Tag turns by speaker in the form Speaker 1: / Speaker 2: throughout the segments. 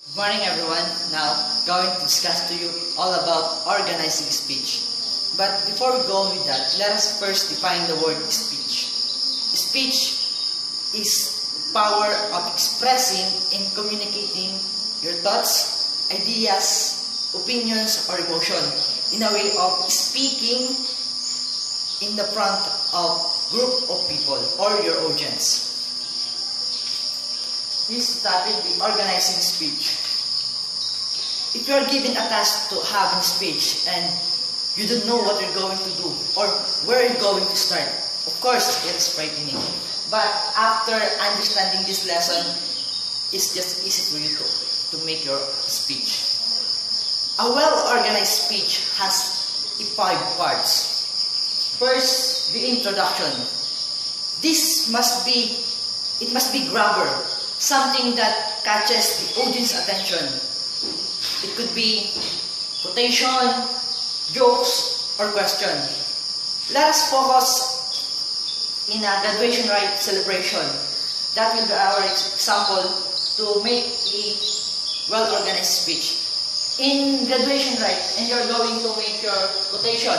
Speaker 1: Good morning everyone. Now, going to discuss to you all about organizing speech. But before we go on with that, let us first define the word speech. Speech is power of expressing and communicating your thoughts, ideas, opinions, or emotion in a way of speaking in the front of group of people or your audience. This started the organizing speech. If you are given a task to have a speech and you don't know what you're going to do or where you're going to start, of course it's frightening. But after understanding this lesson, it's just easy for you to make your speech. A well-organized speech has 5 parts. First, the introduction. It must be grabber. Something that catches the audience attention. It could be quotation, jokes, or question. Let us focus in a graduation rite celebration. That will be our example to make a well-organized speech. In graduation rite, and you're going to make your quotation,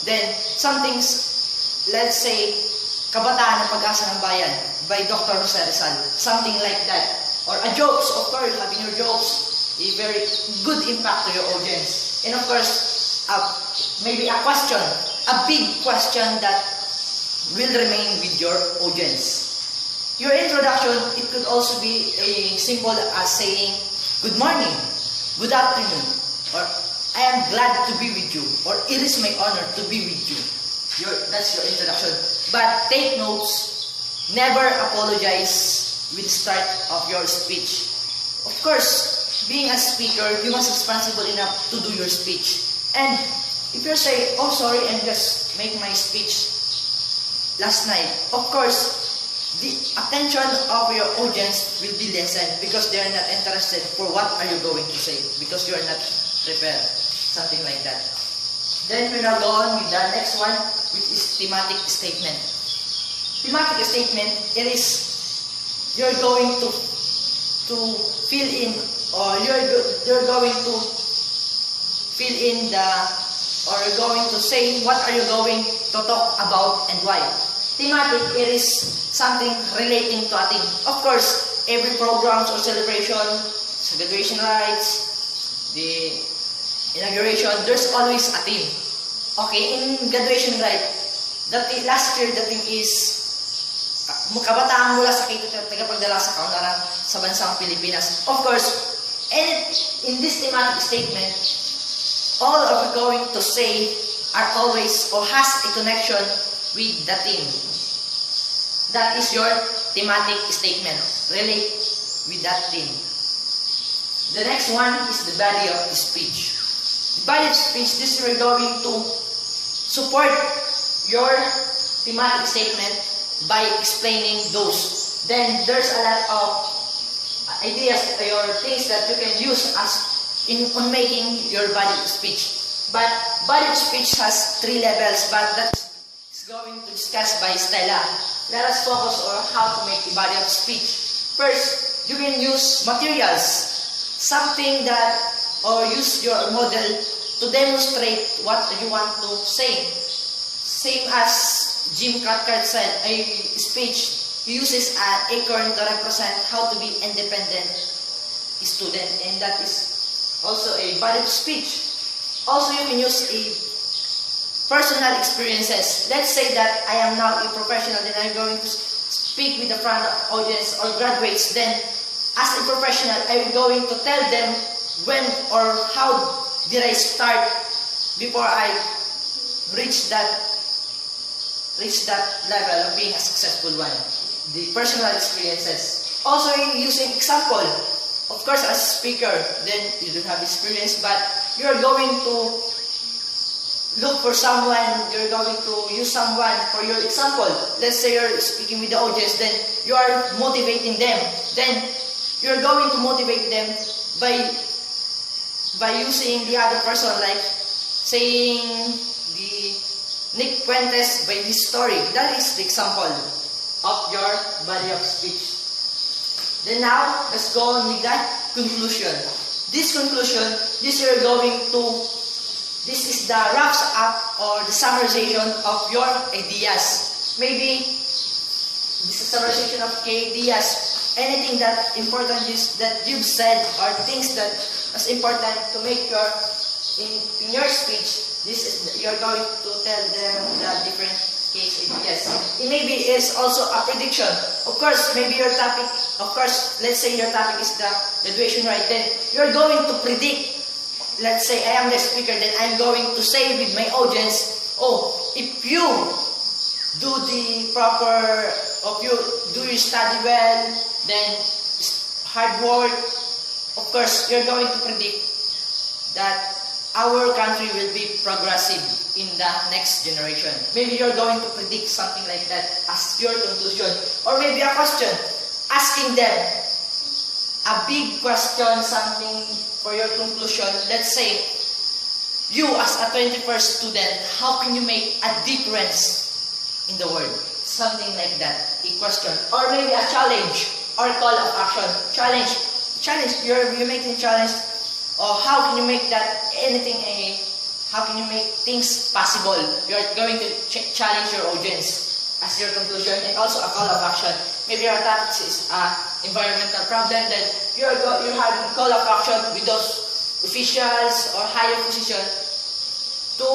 Speaker 1: then some things, let's say, Kabataan ng Pag-asa ng Bayan by Dr. Jose Rizal, something like that. Or a jokes, of course, having your jokes, a very good impact to your audience. And of course, maybe a question, a big question that will remain with your audience. Your introduction, it could also be a simple as saying, good morning, good afternoon, or I am glad to be with you, or it is my honor to be with you. That's your introduction. But take notes, never apologize with the start of your speech. Of course, being a speaker, you must be responsible enough to do your speech. And if you say, oh sorry, and just make my speech last night, of course, the attention of your audience will be lessened because they are not interested for what are you going to say because you are not prepared. Something like that. Then we now go on with the next one, which is thematic statement. Thematic statement, it is you're going to fill in, or you're going to fill in or you're going to say what are you going to talk about and why. Thematic, it is something relating to a theme. Of course, every programs or celebration, graduation rites, the inauguration, there's always a theme. Okay, in graduation rite, last year the theme is kabataan mula sa tagapagdala sa kaunlaran sa bansang Pilipinas. Of course, and in this thematic statement, all of going to say are always or has a connection with the theme. That is your thematic statement. Relate with that theme. The next one is the body of the speech. The body of speech, this we're going to support your thematic statement by explaining those. Then there's a lot of ideas or things that you can use on making your body of speech. But body of speech has 3 levels, but that's going to discuss by Stella. Let us focus on how to make the body of speech. First, you can use materials, something that, or use your model to demonstrate what you want to say. Same as Jim Cathcart said, a speech uses an acorn to represent how to be independent student, and that is also a body of speech. Also, you can use a personal experiences. Let's say that I am now a professional, then I'm going to speak with the front of audience or graduates. Then, as a professional, I'm going to tell them when or how did I start before I reach that level of being a successful one. The personal experiences. Also, using example. Of course, as a speaker, then you don't have experience, but you're going to look for someone, you're going to use someone for your example. Let's say you're speaking with the audience, then you are motivating them. Then you're going to motivate them by using the other person, like saying the Nick Fuentes by his story. That is the example of your body of speech. Then now, let's go on with that conclusion. This conclusion, this you're going to, this is the wraps up or the summarization of your ideas. Maybe this is summarization of ideas. Anything that important is that you've said or things that is important to make your in your speech. This is you're going to tell them the different case ideas. It maybe is also a prediction. Of course, maybe your topic. Of course, let's say your topic is the graduation, right? Then you're going to predict. Let's say I am the speaker. Then I'm going to say with my audience, oh, if you do the proper, if you do your study well, then hard work, of course, you're going to predict that our country will be progressive in the next generation. Maybe you're going to predict something like that as your conclusion. Or maybe a question, asking them a big question, something for your conclusion. Let's say, you as a 21st student, how can you make a difference in the world? Something like that, a question. Or maybe a challenge. Or call of action. Challenge. You're making challenge. Or how can you make that anything? How can you make things possible? You're going to challenge your audience as your conclusion, and also a call of action. Maybe your topic is environmental problem. Then you're having a call of action with those officials or higher position to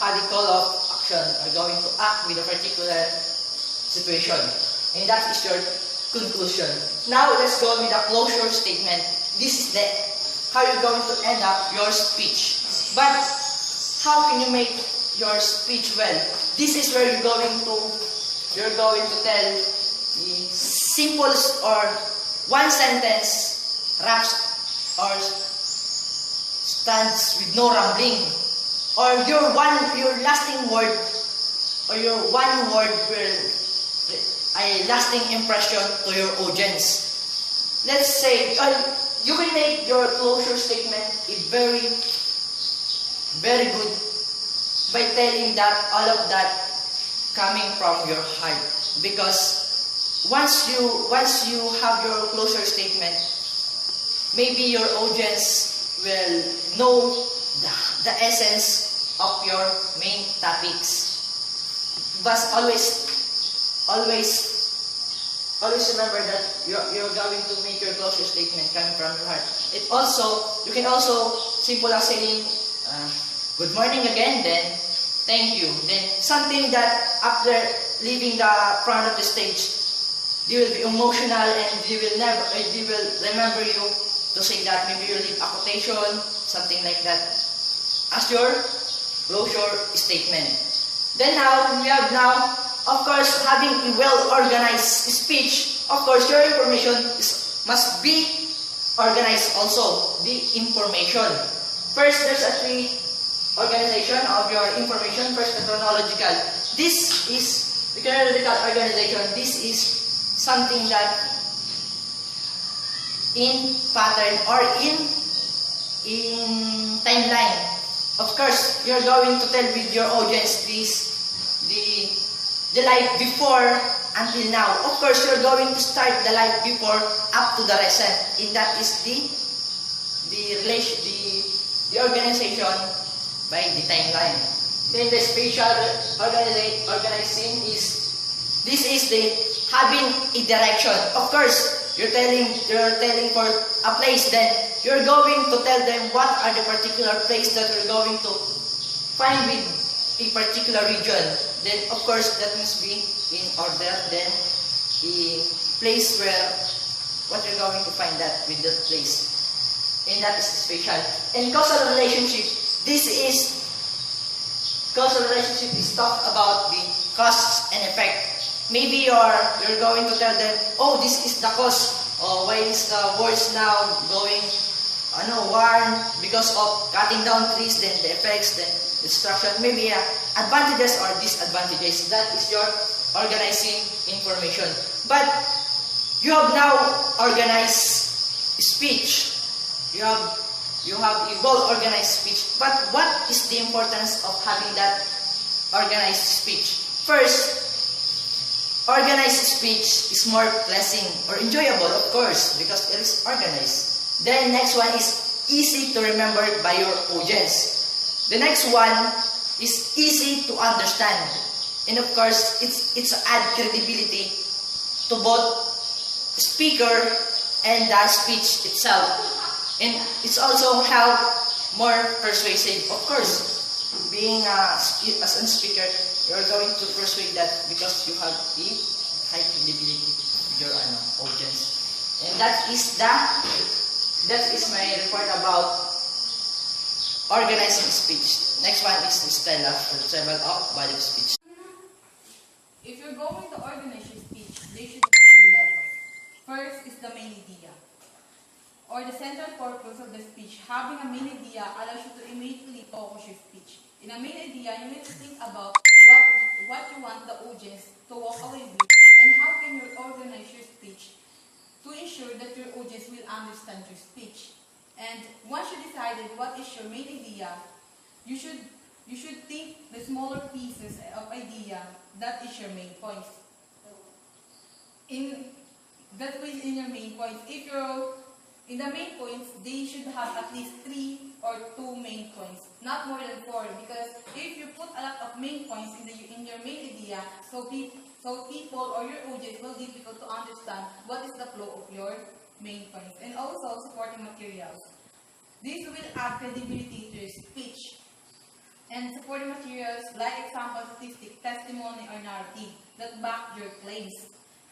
Speaker 1: have a call of action. Are going to act with a particular situation, and that is your conclusion. Now let's go with a closure statement. This is the how you're going to end up your speech. But how can you make your speech well? This is where you're going to tell the simple or one sentence raps or stands with no rambling, or your lasting word or your one word will a lasting impression to your audience. Let's say you will make your closure statement very, very good by telling that all of that coming from your heart. Because once you have your closure statement, maybe your audience will know the essence of your main topics. But always remember that you're going to make your closure statement coming from your heart. You can also simple as saying, good morning again, then thank you. Then something that after leaving the front of the stage, they will be emotional and they will remember you to say that. Maybe you leave a quotation, something like that, as your closure statement. Then we have of course, having a well-organized speech, of course, your information must be organized also, the information. First, there's a 3 organization of your information. First, the chronological. This is the chronological organization. This is something that in pattern or in timeline. Of course, you're going to tell with your audience the life before until now. Of course, you're going to start the life before up to the present, and that is the organization by the timeline. Then the spatial organizing is the having a direction. Of course, you're telling for a place, then you're going to tell them what are the particular place that you're going to find with a particular region. Then of course that must be in order. Then the place where what you're going to find that with that place, and that is spatial. And causal relationship. Causal relationship is talk about the cause and effect. Maybe you're going to tell them, oh, this is the cause. Oh, why is the words now going warm because of cutting down trees? Then the effects, then destruction. Maybe advantages or disadvantages. That is your organizing information. But you have now organized speech. You have a well-organized speech. But what is the importance of having that organized speech? First, Organized speech is more pleasant or enjoyable, of course, because it is organized. Then next one is easy to remember by your audience. The next one is easy to understand. And of course, it's add credibility to both speaker and the speech itself. And it's also help more persuasive. Of course, being as a speaker, you're going to persuade that because you have a high credibility with your audience. And that is my report about organizing speech. Next one is Stella for travel of body of speech.
Speaker 2: If you're going to organize your speech, they should have 3 levels. First is the main idea, or the central purpose of the speech. Having a main idea allows you to immediately focus your speech. In a main idea, you need to think about what you want the audience to walk away with, and how can you organize your speech to ensure that your audience will understand your speech. And once you decided what is your main idea, you should think the smaller pieces of idea that is your main points. In your main points, if you're in the main points, they should have at least 3 or 2 main points, not more than 4. Because if you put a lot of main points in your main idea, so people or your audience will be difficult to understand what is the flow of your main points. And also supporting materials. This will add credibility to your speech. And supporting materials like example, statistic, testimony, or narrative that back your claims.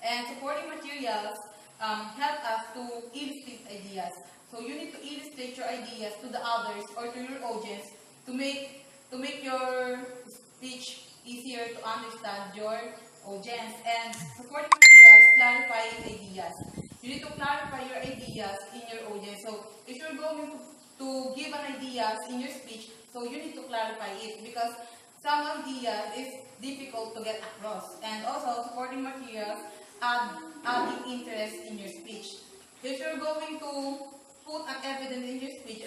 Speaker 2: And supporting materials help us to illustrate ideas. So you need to illustrate your ideas to the others or to your audience to make your speech easier to understand your audience. And supporting materials, clarifying ideas. You need to clarify your ideas in your audience. So if you're going to give an idea in your speech, so you need to clarify it because some ideas is difficult to get across. And also supporting materials adding interest in your speech. If you're going to put an evidence in your speech,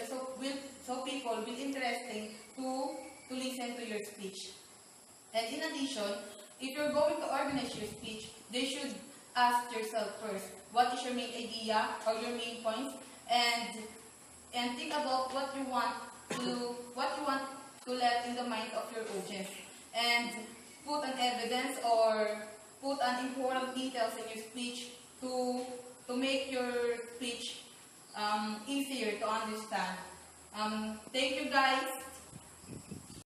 Speaker 2: so people will be interesting to listen to your speech. And in addition, if you're going to organize your speech, they should ask yourself first, what is your main idea or your main points, and think about what you want to let in the mind of your audience, and put an evidence or put an important details in your speech to make your speech easier to understand. Thank you guys.